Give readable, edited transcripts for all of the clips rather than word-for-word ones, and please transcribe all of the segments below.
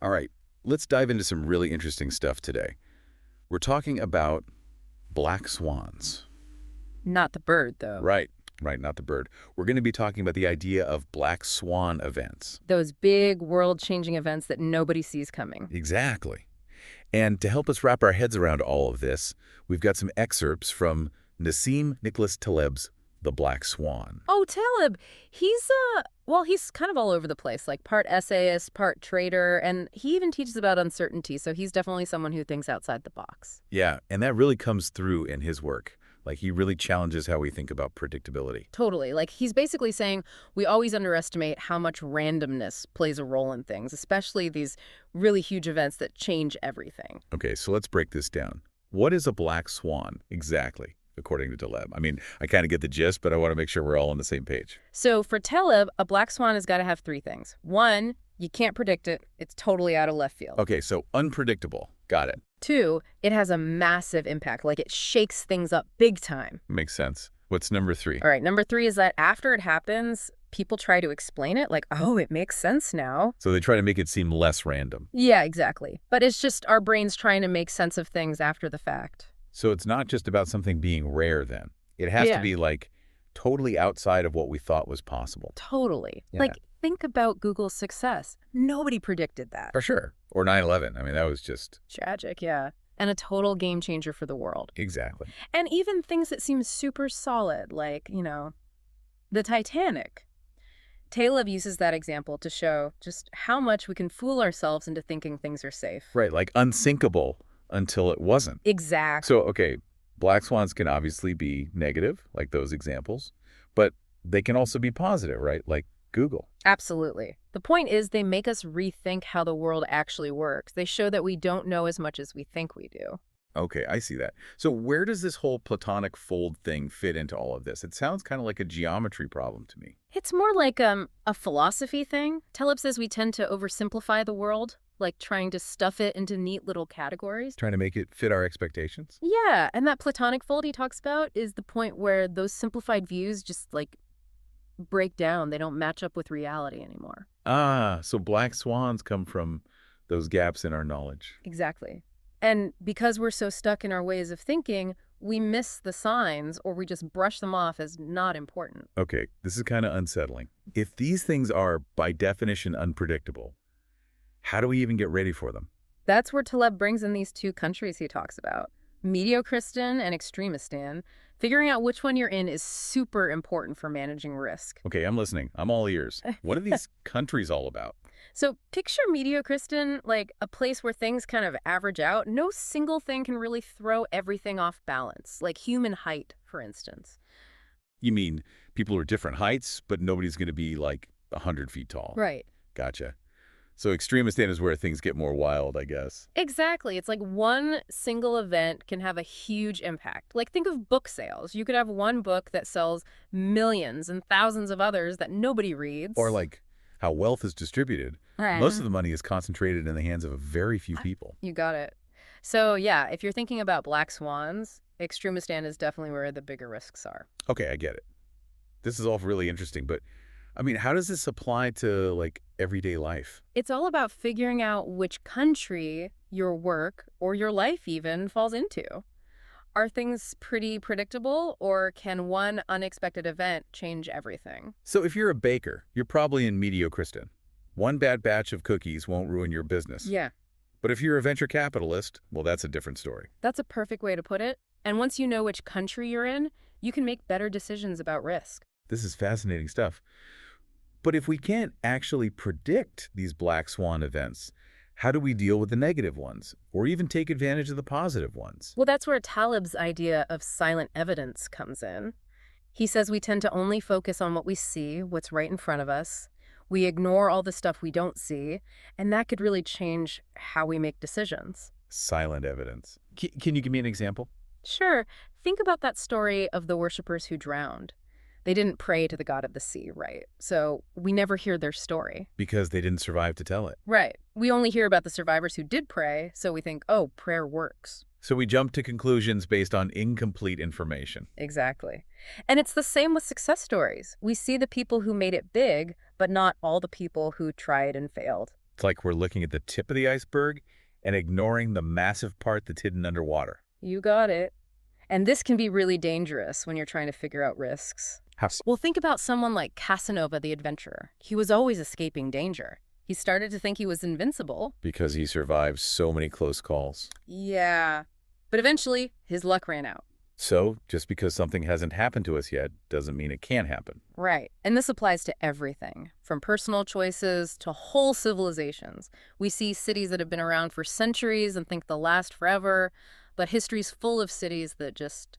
All right, let's dive into some really interesting stuff today. We're talking about black swans. Not the bird, though. Right, right, not the bird. We're going to be talking about the idea of black swan events. Those big world-changing events that nobody sees coming. Exactly. And to help us wrap our heads around all of this, we've got some excerpts from Nassim Nicholas Taleb's The Black Swan. Oh, Taleb, he's kind of all over the place, like part essayist, part trader, and he even teaches about uncertainty, so he's definitely someone who thinks outside the box. Yeah, and that really comes through in his work. Like, he really challenges how we think about predictability. Totally. Like, he's basically saying we always underestimate how much randomness plays a role in things, especially these really huge events that change everything. Okay, so let's break this down. What is a black swan exactly, according to Taleb? I mean, I kind of get the gist, but I want to make sure we're all on the same page. So for Taleb, a black swan has got to have three things. One, you can't predict it. It's totally out of left field. Okay, so unpredictable. Got it. Two, it has a massive impact, like it shakes things up big time. Makes sense. What's number three? All right, number three is that after it happens, people try to explain it, like, oh, it makes sense now. So they try to make it seem less random. Yeah, exactly. But it's just our brains trying to make sense of things after the fact. So it's not just about something being rare then. It has to be like totally outside of what we thought was possible. Totally. Yeah. Like, think about Google's success. Nobody predicted that. For sure. Or 9/11. I mean, that was just... Tragic, yeah. And a total game changer for the world. Exactly. And even things that seem super solid, like, the Titanic. Taleb uses that example to show just how much we can fool ourselves into thinking things are safe. Right, like unsinkable until it wasn't. Exactly. So, okay, black swans can obviously be negative, like those examples, but they can also be positive, right? Like Google. Absolutely. The point is they make us rethink how the world actually works. They show that we don't know as much as we think we do. Okay, I see that. So where does this whole platonic fold thing fit into all of this? It sounds kind of like a geometry problem to me. It's more like a philosophy thing. Taleb says we tend to oversimplify the world, like trying to stuff it into neat little categories. Trying to make it fit our expectations? Yeah, and that platonic fold he talks about is the point where those simplified views just, like, break down. They don't match up with reality anymore. Ah, so black swans come from those gaps in our knowledge. Exactly. And because we're so stuck in our ways of thinking, we miss the signs or we just brush them off as not important. Okay, this is kind of unsettling. If these things are, by definition, unpredictable, how do we even get ready for them? That's where Taleb brings in these two countries he talks about, Mediocristan and Extremistan. Figuring out which one you're in is super important for managing risk. Okay, I'm listening. I'm all ears. What are these countries all about? So picture Mediocristan, like a place where things kind of average out. No single thing can really throw everything off balance, like human height, for instance. You mean people are different heights, but nobody's going to be like 100 feet tall? Right. Gotcha. So Extremistan is where things get more wild, I guess. Exactly. It's like one single event can have a huge impact. Like, think of book sales. You could have one book that sells millions and thousands of others that nobody reads. Or like how wealth is distributed. Right. Most of the money is concentrated in the hands of a very few people. You got it. So, yeah, if you're thinking about black swans, Extremistan is definitely where the bigger risks are. Okay, I get it. This is all really interesting, but I mean, how does this apply to like everyday life? It's all about figuring out which country your work or your life even falls into. Are things pretty predictable, or can one unexpected event change everything? So if you're a baker, you're probably in Mediocristan. One bad batch of cookies won't ruin your business. Yeah, But if you're a venture capitalist, well, that's a different story. that's a perfect way to put it. And once you know which country you're in, you can make better decisions about risk. This is fascinating stuff. But if we can't actually predict these black swan events, how do we deal with the negative ones, or even take advantage of the positive ones? Well, that's where Taleb's idea of silent evidence comes in. He says we tend to only focus on what we see, what's right in front of us. We ignore all the stuff we don't see, and that could really change how we make decisions. Silent evidence. Can you give me an example? Sure, think about that story of the worshippers who drowned. They didn't pray to the god of the sea, right? So we never hear their story. Because they didn't survive to tell it. Right. We only hear about the survivors who did pray, so we think, oh, prayer works. So we jump to conclusions based on incomplete information. Exactly. And it's the same with success stories. We see the people who made it big, but not all the people who tried and failed. It's like we're looking at the tip of the iceberg and ignoring the massive part that's hidden underwater. You got it. And this can be really dangerous when you're trying to figure out risks. How so? Well, think about someone like Casanova the adventurer. He was always escaping danger. He started to think he was invincible. Because he survived so many close calls. Yeah. But eventually, his luck ran out. So, just because something hasn't happened to us yet doesn't mean it can't happen. Right. And this applies to everything, from personal choices to whole civilizations. We see cities that have been around for centuries and think they'll last forever, but history's full of cities that just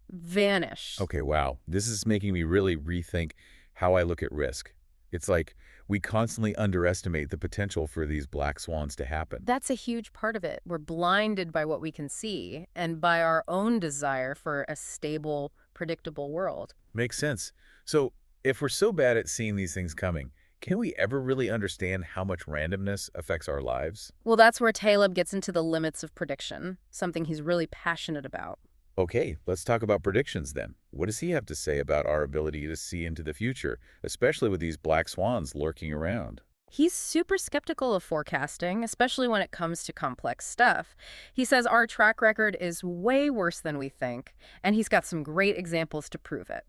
vanish. Okay, wow. This is making me really rethink how I look at risk. It's like we constantly underestimate the potential for these black swans to happen. That's a huge part of it. We're blinded by what we can see and by our own desire for a stable, predictable world. Makes sense. So, if we're so bad at seeing these things coming, can we ever really understand how much randomness affects our lives? Well, that's where Taleb gets into the limits of prediction, something he's really passionate about. Okay, let's talk about predictions then. What does he have to say about our ability to see into the future, especially with these black swans lurking around? He's super skeptical of forecasting, especially when it comes to complex stuff. He says our track record is way worse than we think, and he's got some great examples to prove it.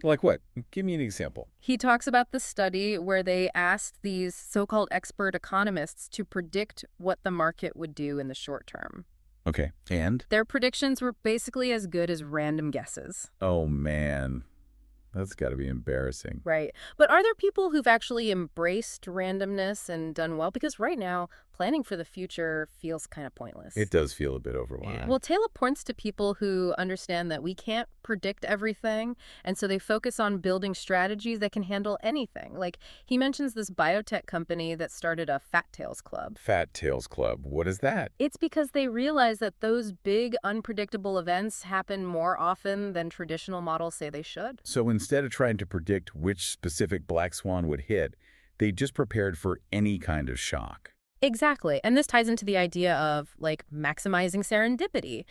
Like what? Give me an example. He talks about the study where they asked these so-called expert economists to predict what the market would do in the short term. Okay, and? Their predictions were basically as good as random guesses. Oh man, that's got to be embarrassing. Right. But are there people who've actually embraced randomness and done well? Because right now, planning for the future feels kind of pointless. It does feel a bit overwhelming. Well, Taylor points to people who understand that we can't predict everything, and so they focus on building strategies that can handle anything. Like, he mentions this biotech company that started a Fat Tails Club. Fat Tails Club, what is that? It's because they realize that those big, unpredictable events happen more often than traditional models say they should. So instead of trying to predict which specific black swan would hit, they just prepared for any kind of shock. Exactly. And this ties into the idea of, like, maximizing serendipity.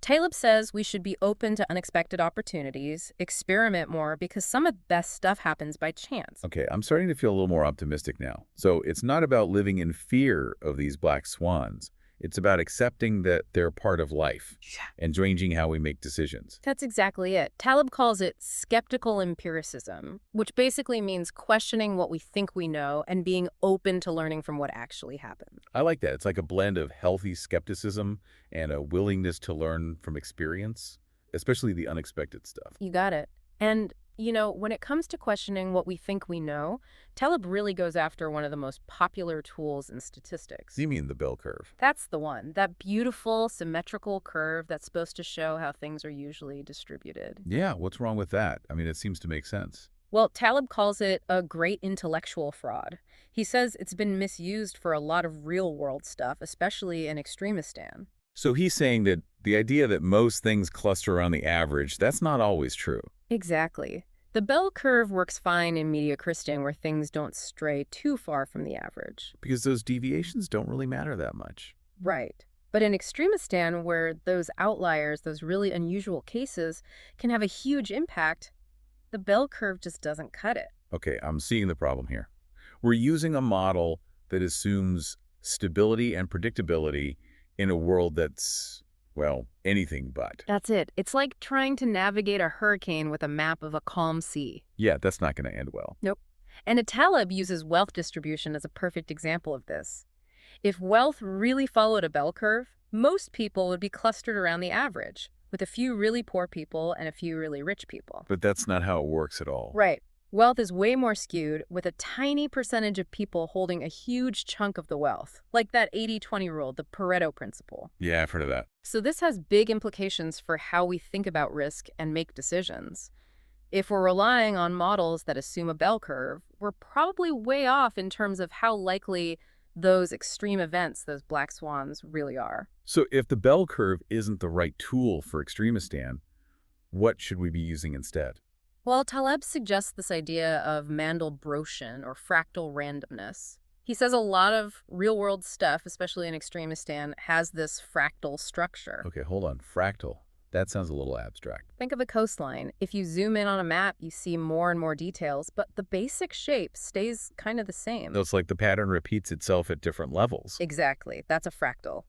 Taleb says we should be open to unexpected opportunities, experiment more, because some of the best stuff happens by chance. Okay, I'm starting to feel a little more optimistic now. So it's not about living in fear of these black swans. It's about accepting that they're part of life and changing how we make decisions. That's exactly it. Taleb calls it skeptical empiricism, which basically means questioning what we think we know and being open to learning from what actually happened. I like that. It's like a blend of healthy skepticism and a willingness to learn from experience, especially the unexpected stuff. You got it. And, when it comes to questioning what we think we know, Taleb really goes after one of the most popular tools in statistics. You mean the bell curve? That's the one. That beautiful, symmetrical curve that's supposed to show how things are usually distributed. Yeah, what's wrong with that? I mean, it seems to make sense. Well, Taleb calls it a great intellectual fraud. He says it's been misused for a lot of real-world stuff, especially in Extremistan. So he's saying that the idea that most things cluster around the average, that's not always true. Exactly. The bell curve works fine in Mediocristan where things don't stray too far from the average. Because those deviations don't really matter that much. Right. But in Extremistan, where those outliers, those really unusual cases, can have a huge impact, the bell curve just doesn't cut it. Okay, I'm seeing the problem here. We're using a model that assumes stability and predictability in a world that's, well, anything but. That's it. It's like trying to navigate a hurricane with a map of a calm sea. Yeah, that's not going to end well. Nope. And Taleb uses wealth distribution as a perfect example of this. If wealth really followed a bell curve, most people would be clustered around the average, with a few really poor people and a few really rich people. But that's not how it works at all. Right. Wealth is way more skewed, with a tiny percentage of people holding a huge chunk of the wealth, like that 80-20 rule, the Pareto principle. Yeah, I've heard of that. So this has big implications for how we think about risk and make decisions. If we're relying on models that assume a bell curve, we're probably way off in terms of how likely those extreme events, those black swans, really are. So if the bell curve isn't the right tool for Extremistan, what should we be using instead? Well, Taleb suggests this idea of Mandelbrottian or fractal randomness. He says a lot of real-world stuff, especially in Extremistan, has this fractal structure. Okay, hold on. Fractal. That sounds a little abstract. Think of a coastline. If you zoom in on a map, you see more and more details, but the basic shape stays kind of the So same. it's like the pattern repeats itself at different levels. Exactly. That's a fractal.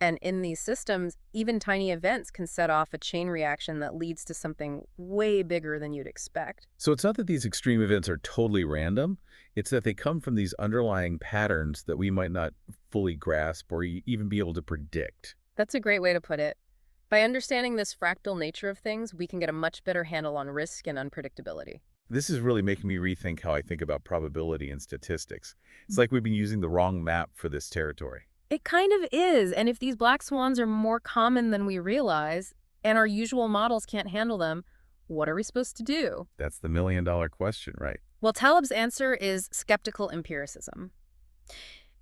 And in these systems, even tiny events can set off a chain reaction that leads to something way bigger than you'd expect. So it's not that these extreme events are totally random, it's that they come from these underlying patterns that we might not fully grasp or even be able to predict. That's a great way to put it. By understanding this fractal nature of things, we can get a much better handle on risk and unpredictability. This is really making me rethink how I think about probability and statistics. It's like we've been using the wrong map for this territory. It kind of is, and if these black swans are more common than we realize, and our usual models can't handle them, what are we supposed to do? That's the million-dollar question, right? Well, Taleb's answer is skeptical empiricism.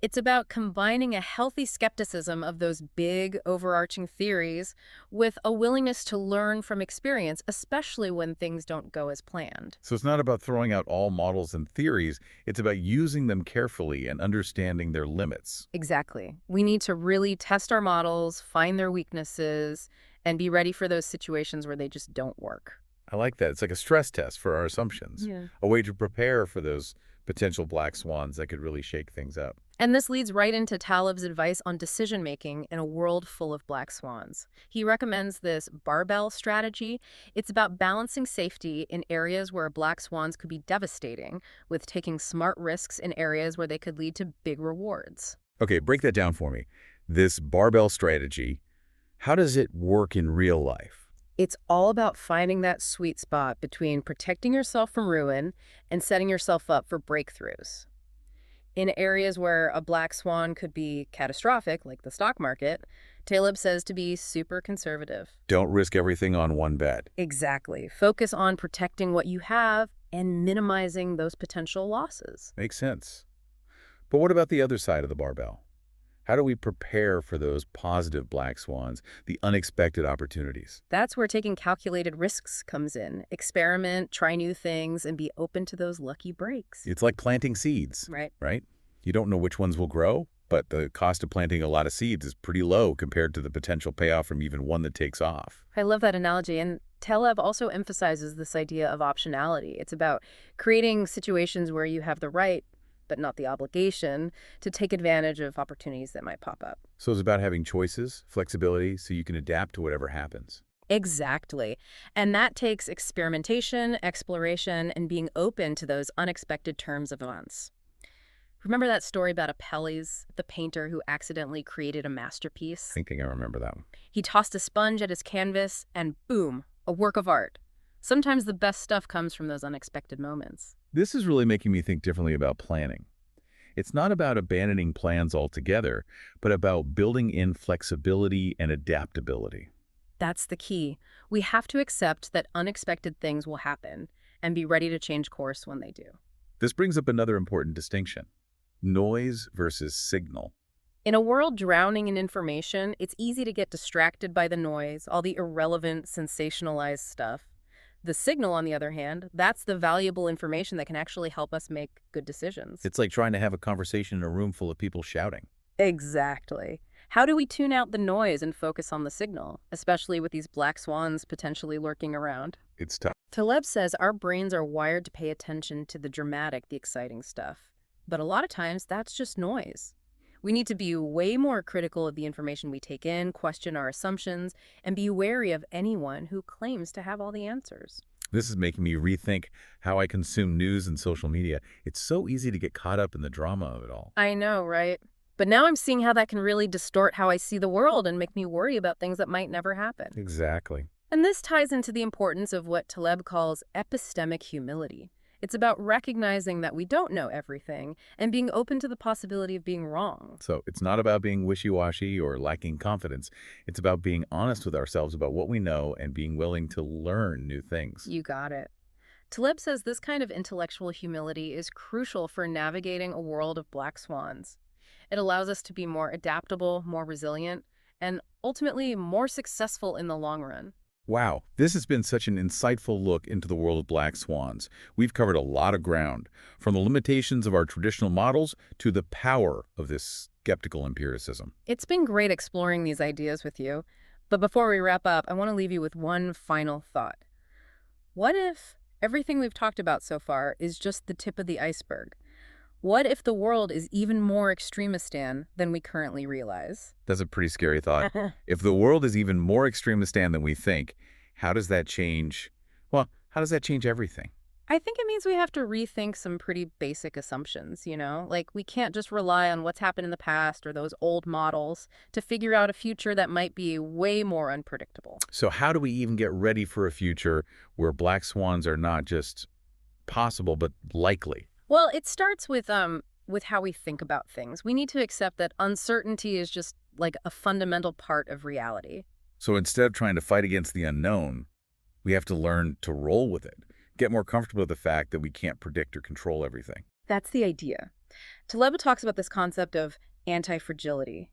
It's about combining a healthy skepticism of those big, overarching theories with a willingness to learn from experience, especially when things don't go as planned. So it's not about throwing out all models and theories, it's about using them carefully and understanding their limits. Exactly. We need to really test our models, find their weaknesses, and be ready for those situations where they just don't work. I like that. It's like a stress test for our assumptions, Yeah. a way to prepare for those potential black swans that could really shake things up. And this leads right into Taleb's advice on decision-making in a world full of black swans. He recommends this barbell strategy. It's about balancing safety in areas where black swans could be devastating, with taking smart risks in areas where they could lead to big rewards. Okay, break that down for me. This barbell strategy, how does it work in real life? It's all about finding that sweet spot between protecting yourself from ruin and setting yourself up for breakthroughs. In areas where a black swan could be catastrophic, like the stock market, Taleb says to be super conservative. Don't risk everything on one bet. Exactly. Focus on protecting what you have and minimizing those potential losses. Makes sense. But what about the other side of the barbell? How do we prepare for those positive black swans, the unexpected opportunities? That's where taking calculated risks comes in. Experiment, try new things, and be open to those lucky breaks. It's like planting seeds, Right. right? You don't know which ones will grow, but the cost of planting a lot of seeds is pretty low compared to the potential payoff from even one that takes off. I love that analogy. And Taleb also emphasizes this idea of optionality. It's about creating situations where you have the right, but not the obligation, to take advantage of opportunities that might pop up. So it's about having choices, flexibility, so you can adapt to whatever happens. Exactly. And that takes experimentation, exploration, and being open to those unexpected turns of events. Remember that story about Apelles, the painter who accidentally created a masterpiece? I think I remember that one. He tossed a sponge at his canvas, and boom, a work of art. Sometimes the best stuff comes from those unexpected moments. This is really making me think differently about planning. It's not about abandoning plans altogether, but about building in flexibility and adaptability. That's the key. We have to accept that unexpected things will happen and be ready to change course when they do. This brings up another important distinction: noise versus signal. In a world drowning in information, it's easy to get distracted by the noise, all the irrelevant, sensationalized stuff. The signal, on the other hand, that's the valuable information that can actually help us make good decisions. It's like trying to have a conversation in a room full of people shouting. Exactly. How do we tune out the noise and focus on the signal, especially with these black swans potentially lurking around? It's tough. Taleb says our brains are wired to pay attention to the dramatic, the exciting stuff. But a lot of times, that's just noise. We need to be way more critical of the information we take in, question our assumptions, and be wary of anyone who claims to have all the answers. This is making me rethink how I consume news and social media. It's so easy to get caught up in the drama of it all. I know, right? But now I'm seeing how that can really distort how I see the world and make me worry about things that might never happen. Exactly. And this ties into the importance of what Taleb calls epistemic humility. It's about recognizing that we don't know everything and being open to the possibility of being wrong. So it's not about being wishy-washy or lacking confidence. It's about being honest with ourselves about what we know and being willing to learn new things. You got it. Taleb says this kind of intellectual humility is crucial for navigating a world of black swans. It allows us to be more adaptable, more resilient, and ultimately more successful in the long run. Wow, this has been such an insightful look into the world of black swans. We've covered a lot of ground, from the limitations of our traditional models to the power of this skeptical empiricism. It's been great exploring these ideas with you. But before we wrap up, I want to leave you with one final thought. What if everything we've talked about so far is just the tip of the iceberg? What if the world is even more extremistan than we currently realize? That's a pretty scary thought. If the world is even more extremistan than we think, how does that change? Well, how does that change everything? I think it means we have to rethink some pretty basic assumptions, Like, we can't just rely on what's happened in the past or those old models to figure out a future that might be way more unpredictable. So how do we even get ready for a future where black swans are not just possible, but likely? Well, it starts with how we think about things. We need to accept that uncertainty is just like a fundamental part of reality. So instead of trying to fight against the unknown, we have to learn to roll with it, get more comfortable with the fact that we can't predict or control everything. That's the idea. Taleb talks about this concept of anti-fragility.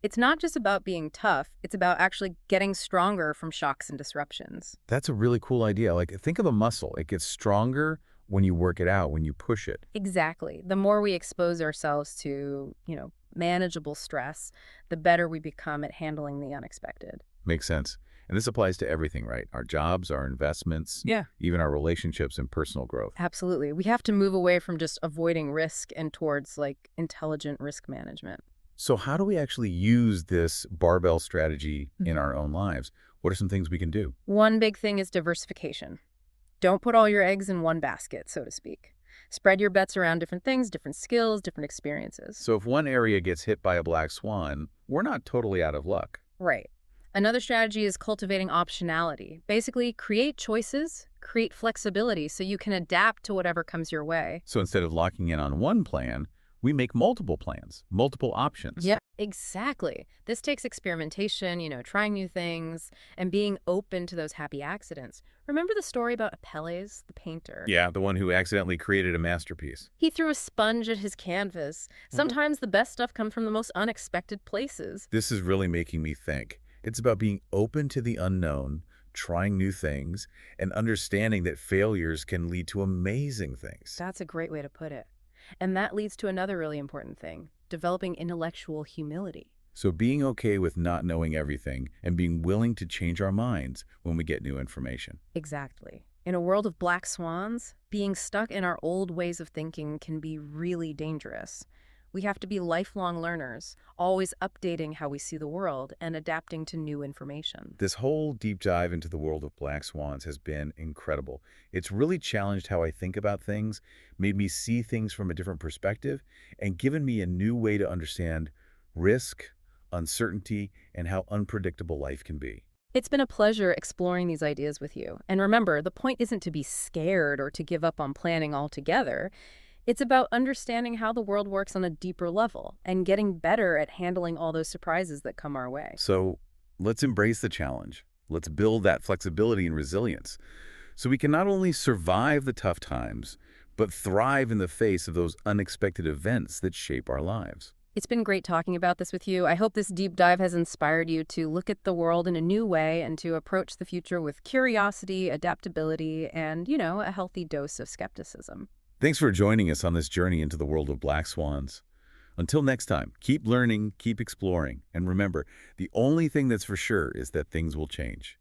It's not just about being tough, it's about actually getting stronger from shocks and disruptions. That's a really cool idea. Like, think of a muscle. It gets stronger when you work it out, when you push it. Exactly. The more we expose ourselves to, manageable stress, the better we become at handling the unexpected. Makes sense. And this applies to everything, right? Our jobs, our investments, Yeah. even our relationships and personal growth. Absolutely. We have to move away from just avoiding risk and towards like intelligent risk management. So how do we actually use this barbell strategy in our own lives? What are some things we can do? One big thing is diversification. Don't put all your eggs in one basket, so to speak. Spread your bets around different things, different skills, different experiences. So if one area gets hit by a black swan, we're not totally out of luck. Right. Another strategy is cultivating optionality. Basically, create choices, create flexibility so you can adapt to whatever comes your way. So instead of locking in on one plan, we make multiple plans, multiple options. Yeah, exactly. This takes experimentation, trying new things, and being open to those happy accidents. Remember the story about Apelles, the painter? Yeah, the one who accidentally created a masterpiece. He threw a sponge at his canvas. Sometimes the best stuff comes from the most unexpected places. This is really making me think. It's about being open to the unknown, trying new things, and understanding that failures can lead to amazing things. That's a great way to put it. And that leads to another really important thing, developing intellectual humility. So being okay with not knowing everything and being willing to change our minds when we get new information. Exactly. In a world of black swans, being stuck in our old ways of thinking can be really dangerous. We have to be lifelong learners, always updating how we see the world and adapting to new information. This whole deep dive into the world of black swans has been incredible. It's really challenged how I think about things, made me see things from a different perspective, and given me a new way to understand risk, uncertainty, and how unpredictable life can be. It's been a pleasure exploring these ideas with you. And remember, the point isn't to be scared or to give up on planning altogether. It's about understanding how the world works on a deeper level and getting better at handling all those surprises that come our way. So let's embrace the challenge. Let's build that flexibility and resilience so we can not only survive the tough times, but thrive in the face of those unexpected events that shape our lives. It's been great talking about this with you. I hope this deep dive has inspired you to look at the world in a new way and to approach the future with curiosity, adaptability, and, a healthy dose of skepticism. Thanks for joining us on this journey into the world of black swans. Until next time, keep learning, keep exploring, and remember, the only thing that's for sure is that things will change.